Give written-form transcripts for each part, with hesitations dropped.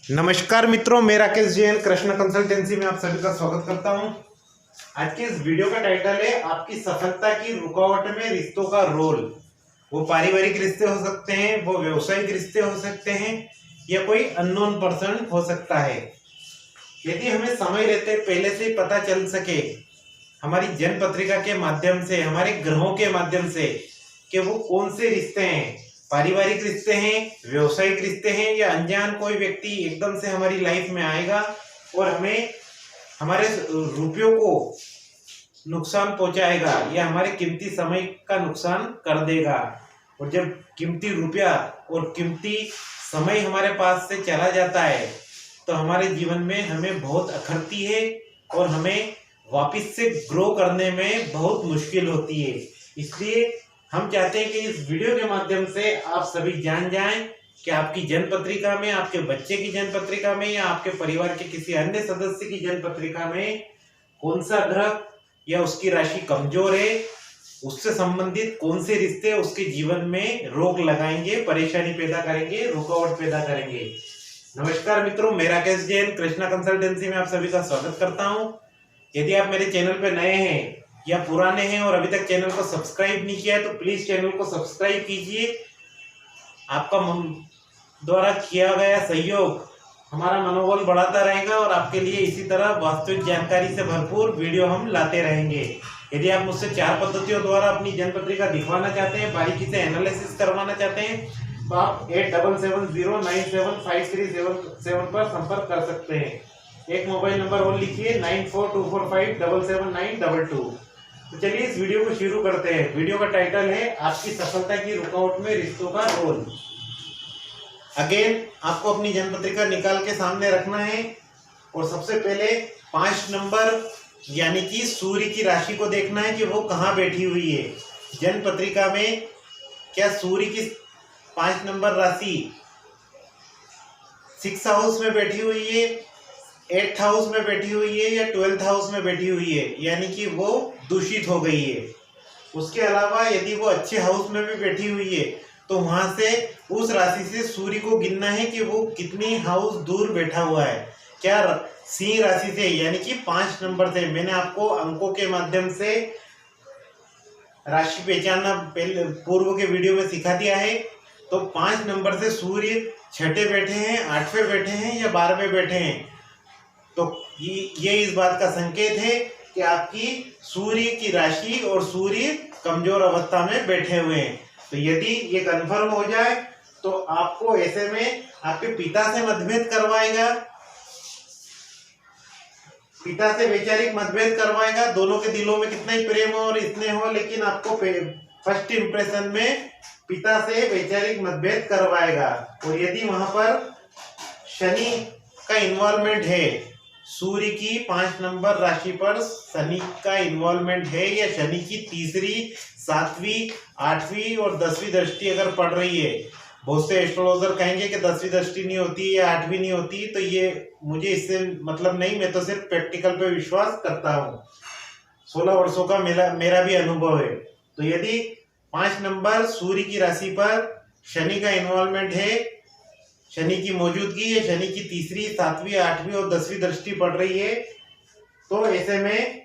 नमस्कार मित्रों, मेरा केस जैन कृष्ण कंसल्टेंसी में आप सभी का स्वागत करता हूं। आज के इस वीडियो का टाइटल है आपकी सफलता की रुकावट में रिश्तों का रोल। वो पारिवारिक रिश्ते हो सकते हैं, वो व्यवसायिक रिश्ते हो सकते हैं, या कोई अननोन पर्सन हो सकता है। यदि हमें समय रहते पहले से ही पता चल सके हमारी जन्म पत्रिका के माध्यम से, हमारे ग्रहों के माध्यम से, कि वो कौन से रिश्ते हैं, पारिवारिक रिश्ते हैं, व्यवसायिक रिश्ते हैं, या अनजान कोई व्यक्ति एकदम से हमारी लाइफ में आएगा और हमें हमारे रुपयों को नुकसान पहुंचाएगा या हमारे कीमती समय का नुकसान कर देगा। और जब कीमती रुपया और कीमती समय हमारे पास से चला जाता है तो हमारे जीवन में हमें बहुत अखरती है और हमें वापस से ग्रो करने में बहुत मुश्किल होती है। इसलिए हम चाहते हैं कि इस वीडियो के माध्यम से आप सभी जान जाएं कि आपकी जन्म पत्रिका में, आपके बच्चे की जन्म पत्रिका में, या आपके परिवार के किसी अन्य सदस्य की जन्म पत्रिका में कौन सा ग्रह या उसकी राशि कमजोर है, उससे संबंधित कौन से रिश्ते उसके जीवन में रोक लगाएंगे, परेशानी पैदा करेंगे, रुकावट पैदा करेंगे। नमस्कार मित्रों, मेरा केस जैन कृष्णा कंसल्टेंसी में आप सभी का स्वागत करता हूं। यदि आप मेरे चैनल पर नए हैं या पुराने हैं और अभी तक चैनल को सब्सक्राइब नहीं किया है तो प्लीज चैनल को सब्सक्राइब कीजिए। आपका द्वारा किया गया सहयोग हमारा मनोबल बढ़ाता रहेगा और आपके लिए इसी तरह वास्तविक जानकारी से भरपूर वीडियो हम लाते रहेंगे। यदि आप मुझसे 4 पद्धतियों द्वारा अपनी जन्म पत्रिका दिखवाना चाहते हैं, बारीकी से एनालिसिस करवाना चाहते हैं, तो आप 8770975377 पर संपर्क कर सकते हैं। एक मोबाइल नंबर और लिखिए 9424577922। तो चलिए इस वीडियो को शुरू करते हैं। वीडियो का टाइटल है आपकी सफलता की रुकावट में रिश्तों का रोल। अगेन आपको अपनी जन्म पत्रिका निकाल के सामने रखना है और सबसे पहले 5 नंबर यानी कि सूर्य की राशि को देखना है कि वो कहाँ बैठी हुई है जन्म पत्रिका में। क्या सूर्य की 5 नंबर राशि 6 हाउस में बैठी हुई है, 8th हाउस में बैठी हुई है, या 12th हाउस में बैठी हुई है, यानी कि वो दूषित हो गई है। उसके अलावा यदि वो अच्छे हाउस में भी बैठी हुई है तो वहां से उस राशि से सूर्य को गिनना है कि वो कितनी हाउस दूर बैठा हुआ है। क्या सिंह राशि से, यानी कि 5 नंबर से। मैंने आपको अंकों के माध्यम से राशि पहचानना पहले पूर्व के वीडियो में सिखा दिया है। तो 5 नंबर से सूर्य 6ठे बैठे हैं, 8वें बैठे हैं, या 12वें बैठे हैं, तो ये इस बात का संकेत है कि आपकी सूर्य की राशि और सूर्य कमजोर अवस्था में बैठे हुए हैं। तो यदि ये कंफर्म हो जाए तो आपको ऐसे में आपके पिता से मतभेद करवाएगा, पिता से वैचारिक मतभेद करवाएगा। दोनों के दिलों में कितना ही प्रेम हो और स्नेह हो, लेकिन आपको फर्स्ट इंप्रेशन में पिता से वैचारिक मतभेद करवाएगा। और यदि वहां पर शनि का इन्वॉल्वमेंट है, सूर्य की 5 नंबर राशि पर शनि का इन्वॉल्वमेंट है, या शनि की 3री, 7वीं, 8वीं और 10वीं दृष्टि अगर पड़ रही है, बहुत से एस्ट्रोलॉजर कहेंगे कि 10वीं दृष्टि नहीं होती या 8वीं नहीं होती, तो ये मुझे इससे मतलब नहीं, मैं तो सिर्फ प्रैक्टिकल पे विश्वास करता हूँ। 16 वर्षों का मेरा भी अनुभव है। तो यदि 5 नंबर सूर्य की राशि पर शनि का इन्वॉल्वमेंट है, शनि की मौजूदगी है, शनि की 3री, 7वीं, 8वीं और 10वीं दृष्टि पड़ रही है, तो ऐसे में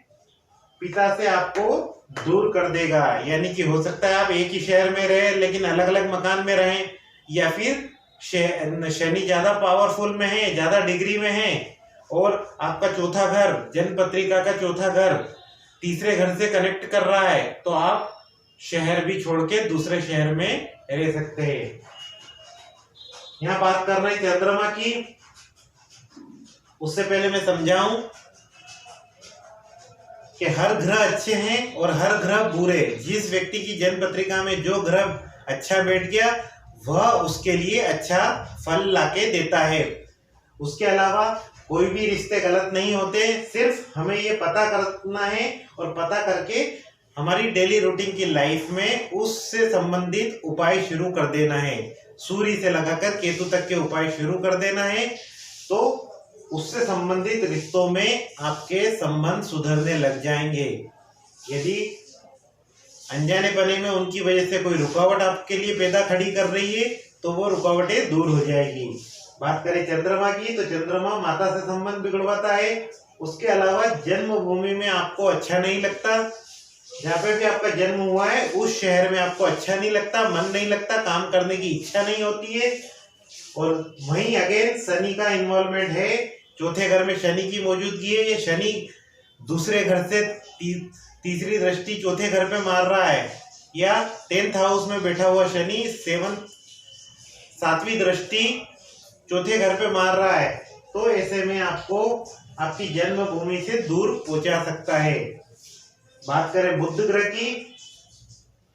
पिता से आपको दूर कर देगा। यानी कि हो सकता है आप एक ही शहर में रहे लेकिन अलग अलग मकान में रहें, या फिर शनि ज्यादा पावरफुल में है, ज्यादा डिग्री में है, और आपका चौथा घर, जन्म पत्रिका का चौथा घर 3रे घर से कनेक्ट कर रहा है, तो आप शहर भी छोड़ के दूसरे शहर में रह सकते हैं। यहाँ बात कर रहे हैं चंद्रमा की। उससे पहले मैं समझाऊं कि हर ग्रह अच्छे हैं और हर ग्रह बुरे। जिस व्यक्ति की जन्म पत्रिका में जो ग्रह अच्छा बैठ गया वह उसके लिए अच्छा फल लाके देता है। उसके अलावा कोई भी रिश्ते गलत नहीं होते, सिर्फ हमें ये पता करना है और पता करके हमारी डेली रूटीन की लाइफ में उससे संबंधित उपाय शुरू कर देना है। सूर्य से लगाकर केतु तक के उपाय शुरू कर देना है, तो उससे संबंधित रिश्तों में आपके संबंध सुधरने लग जाएंगे। यदि अनजाने पने में उनकी वजह से कोई रुकावट आपके लिए पैदा खड़ी कर रही है तो वो रुकावटें दूर हो जाएगी। बात करें चंद्रमा की, तो चंद्रमा माता से संबंध बिगड़वाता है। उसके अलावा जन्मभूमि में आपको अच्छा नहीं लगता, जहाँ पे भी आपका जन्म हुआ है उस शहर में आपको अच्छा नहीं लगता, मन नहीं लगता, काम करने की इच्छा नहीं होती है। और वहीं अगेन शनि का इन्वॉल्वमेंट है, चौथे घर में शनि की मौजूदगी है। ये शनि दूसरे घर से तीसरी दृष्टि चौथे घर पे मार रहा है, या 10th हाउस में बैठा हुआ शनि सातवीं दृष्टि चौथे घर पे मार रहा है। तो ऐसे में आपको आपकी जन्मभूमि से दूर पहुंचा सकता है। बात करें बुध ग्रह की,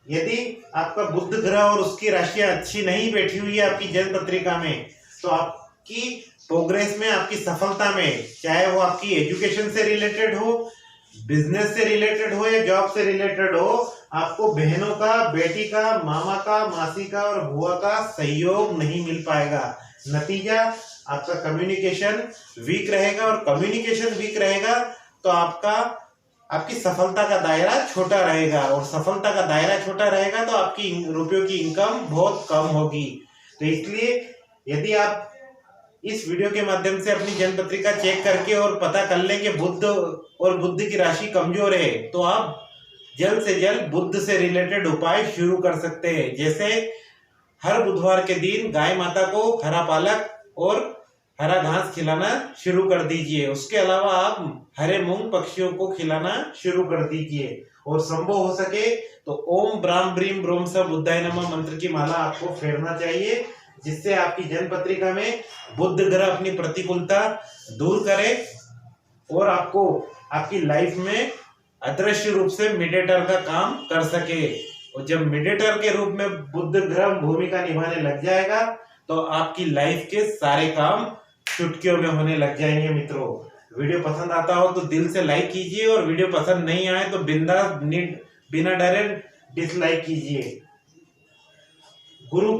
यदि आपका बुध ग्रह और उसकी राशियां अच्छी नहीं बैठी हुई है आपकी जन्म पत्रिका में, तो आपकी प्रोग्रेस में, आपकी सफलता में, चाहे वो आपकी एजुकेशन से रिलेटेड हो, बिजनेस से रिलेटेड हो या जॉब से रिलेटेड हो, आपको बहनों का, बेटी का, मामा का, मासी का और बुआ का सहयोग नहीं मिल पाएगा। नतीजा आपका कम्युनिकेशन वीक रहेगा, और कम्युनिकेशन वीक रहेगा तो आपकी सफलता का दायरा छोटा रहेगा, और सफलता का दायरा छोटा रहेगा तो आपकी रुपयों की इनकम बहुत कम होगी। तो इसलिए यदि आप इस वीडियो के माध्यम से अपनी जन्म पत्रिका चेक करके और पता कर लें कि बुध और बुध की राशि कमजोर है, तो आप जल्द से जल्द बुध से रिलेटेड उपाय शुरू कर सकते हैं। जैसे हर बुधवार के दिन गाय माता को हरा पालक और हरा घास खिलाना शुरू कर दीजिए। उसके अलावा आप हरे मूंग पक्षियों को खिलाना शुरू कर दीजिए, और संभव हो सके तो ओम ब्राह्म ब्रीम ब्रोम स बुद्धाय नमः मंत्र की माला आपको फेरना चाहिए, जिससे आपकी जन्म पत्रिका में बुध ग्रह अपनी प्रतिकूलता दूर करे और आपको आपकी लाइफ में अदृश्य रूप से मिडिएटर का काम कर सके। और जब मिडिएटर के रूप में बुध ग्रह भूमिका निभाने लग जाएगा तो आपकी लाइफ के सारे काम चुटकियों में होने लग जाएंगे। मित्रों, वीडियो पसंद आता हो तो दिल से लाइक कीजिए, और वीडियो पसंद नहीं आए तो बिना डरे डिसलाइक कीजिए। गुरु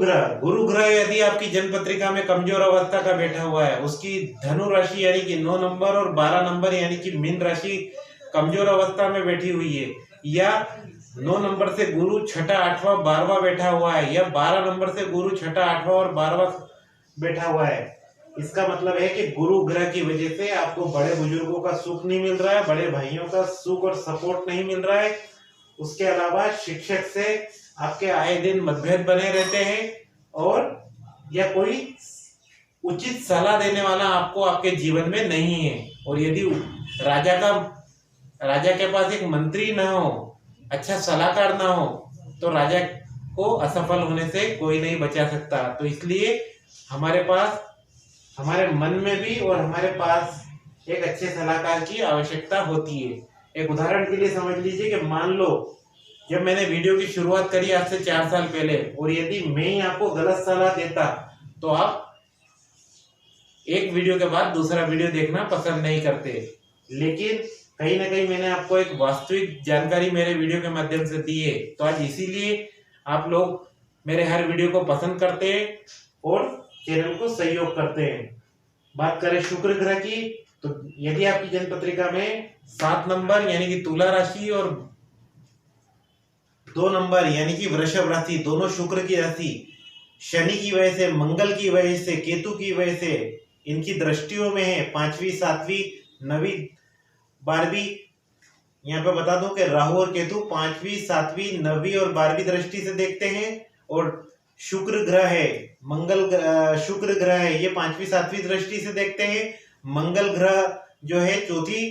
ग्रह यदि आपकी जन्म पत्रिका में कमजोर अवस्था का बैठा हुआ है, उसकी धनु राशि यानी कि 9 नंबर और 12 नंबर यानी कि मीन राशि कमजोर अवस्था में बैठी हुई है, या 9 नंबर से गुरु 6ठा 8वां 12वां बैठा हुआ है, या 12 नंबर से गुरु 6ठा 8वां और 12वां बैठा हुआ है, इसका मतलब है कि गुरु ग्रह की वजह से आपको बड़े बुजुर्गों का सुख नहीं मिल रहा है, बड़े भाइयों का सुख और सपोर्ट नहीं मिल रहा है। उसके अलावा शिक्षक से आपके आए दिन मतभेद बने रहते हैं, और या कोई उचित सलाह देने वाला आपको आपके जीवन में नहीं है। और यदि राजा के पास एक मंत्री ना हो, अच्छा सलाहकार ना हो, तो राजा को असफल होने से कोई नहीं बचा सकता। तो इसलिए हमारे मन में भी और हमारे पास एक अच्छे सलाहकार की आवश्यकता होती है। एक उदाहरण के लिए समझ लीजिए कि मान लो जब मैंने वीडियो की शुरुआत करी आज से 4 साल पहले, और यदि मैं ही आपको गलत सलाह देता तो आप एक वीडियो के बाद दूसरा वीडियो देखना पसंद नहीं करते। लेकिन कहीं ना कहीं मैंने आपको एक वास्तविक जानकारी मेरे वीडियो के माध्यम से दी है, तो आज इसीलिए आप लोग मेरे हर वीडियो को पसंद करते हैं और चैनल को सहयोग करते हैं। बात करें शुक्र ग्रह की, तो यदि आपकी जन्म पत्रिका में 7 नंबर यानी कि तुला राशि और 2 नंबर यानी कि वृषभ राशि, दोनों शुक्र की राशि, शनि की वजह से, मंगल की वजह से, केतु की वजह से इनकी दृष्टियों में है, 5वीं 7वीं 9वीं 12वीं। यहाँ पे बता दूं कि राहु और केतु 5वीं 7वीं 9वीं और 12वीं दृष्टि से देखते हैं, और शुक्र ग्रह है, शुक्र ग्रह है, ये 5वीं 7वीं दृष्टि से देखते हैं। मंगल ग्रह जो है 4थी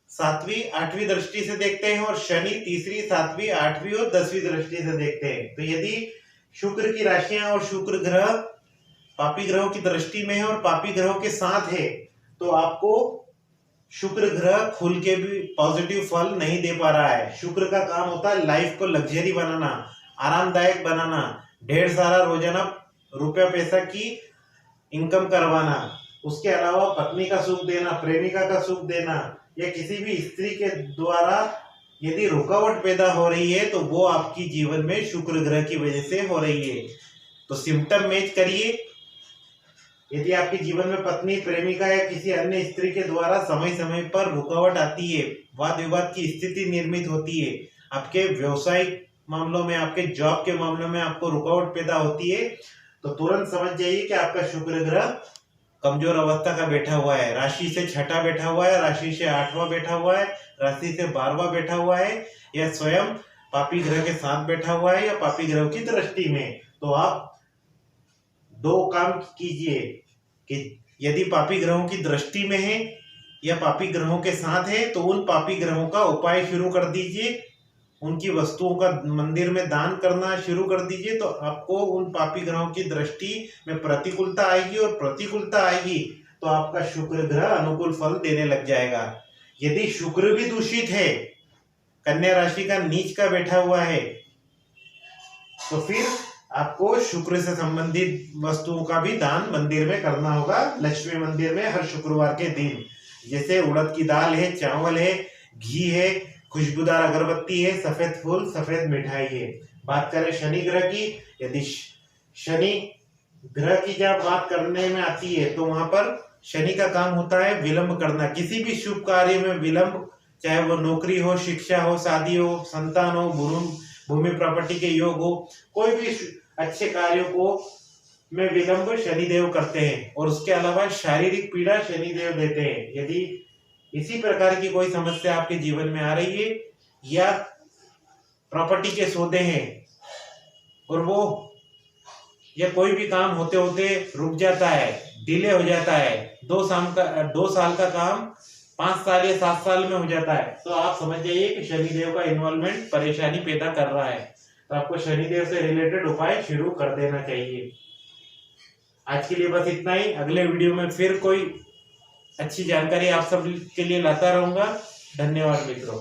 7वीं 8वीं दृष्टि से देखते हैं, और शनि 3री 7वीं 8वीं और 10वीं दृष्टि से देखते हैं। तो यदि शुक्र की राशियां और शुक्र ग्रह पापी ग्रहों की दृष्टि में है और पापी ग्रहों के साथ है, तो आपको शुक्र ग्रह खुल के भी पॉजिटिव फल नहीं दे पा रहा है। शुक्र का काम होता है लाइफ को लग्जरी बनाना, आरामदायक बनाना, ढेर सारा रोजाना रुपया पैसा की इनकम करवाना, उसके अलावा पत्नी का सुख देना, प्रेमिका का सुख देना, या किसी भी स्त्री के द्वारा यदि रुकावट पैदा हो रही है तो वो आपकी जीवन में शुक्र ग्रह की वजह से हो रही है। तो सिम्टम मैच करिए। यदि आपके जीवन में पत्नी, प्रेमिका या किसी अन्य स्त्री के द्वारा समय समय पर रुकावट आती है, वाद विवाद की स्थिति निर्मित होती है, आपके व्यवसायिक मामलों में, आपके जॉब के मामलों में आपको रुकावट पैदा होती है, तो तुरंत समझ जाइए कि आपका शुक्र ग्रह कमजोर अवस्था का बैठा हुआ है, राशि से छठा बैठा हुआ है, राशि से आठवां बैठा हुआ है, राशि से 12वां बैठा हुआ है, या स्वयं पापी ग्रह के साथ बैठा हुआ है, या पापी ग्रह की दृष्टि में, तो आप दो काम कीजिए कि यदि पापी ग्रहों की दृष्टि में है या पापी ग्रहों के साथ है तो उन पापी ग्रहों का उपाय शुरू कर दीजिए, उनकी वस्तुओं का मंदिर में दान करना शुरू कर दीजिए, तो आपको उन पापी ग्रहों की दृष्टि में प्रतिकूलता आएगी, और प्रतिकूलता आएगी तो आपका शुक्र ग्रह अनुकूल फल देने लग जाएगा। यदि शुक्र भी दूषित है, कन्या राशि का नीच का बैठा हुआ है, तो फिर आपको शुक्र से संबंधित वस्तुओं का भी दान मंदिर में करना होगा, लक्ष्मी मंदिर में हर शुक्रवार के दिन। जैसे उड़द की दाल है, चावल है, घी है, खुशबूदार अगरबत्ती है, सफेद फूल, सफेद मिठाई है। बात करें शनि ग्रह की, यदि शनि ग्रह की जब बात करने में आती है तो वहां पर शनि का काम होता है विलंब करना, किसी भी शुभ कार्य में विलंब, चाहे वो नौकरी हो, शिक्षा हो, शादी हो, संतान हो, भूमि प्रॉपर्टी के योग हो, कोई भी अच्छे कार्यों को में विलंब शनिदेव करते हैं। और उसके अलावा शारीरिक पीड़ा शनिदेव देते हैं। यदि इसी प्रकार की कोई समस्या आपके जीवन में आ रही है, या प्रॉपर्टी के सौदे हैं और वो या कोई भी काम होते होते रुक जाता है, डिले हो जाता है, 2 साल का काम 5 साल या 7 साल में हो जाता है, तो आप समझ जाइए कि शनिदेव का इन्वॉल्वमेंट परेशानी पैदा कर रहा है। तो आपको शनिदेव से रिलेटेड उपाय शुरू कर देना चाहिए। आज के लिए बस इतना ही। अगले वीडियो में फिर कोई अच्छी जानकारी आप सब के लिए लाता रहूंगा। धन्यवाद मित्रों।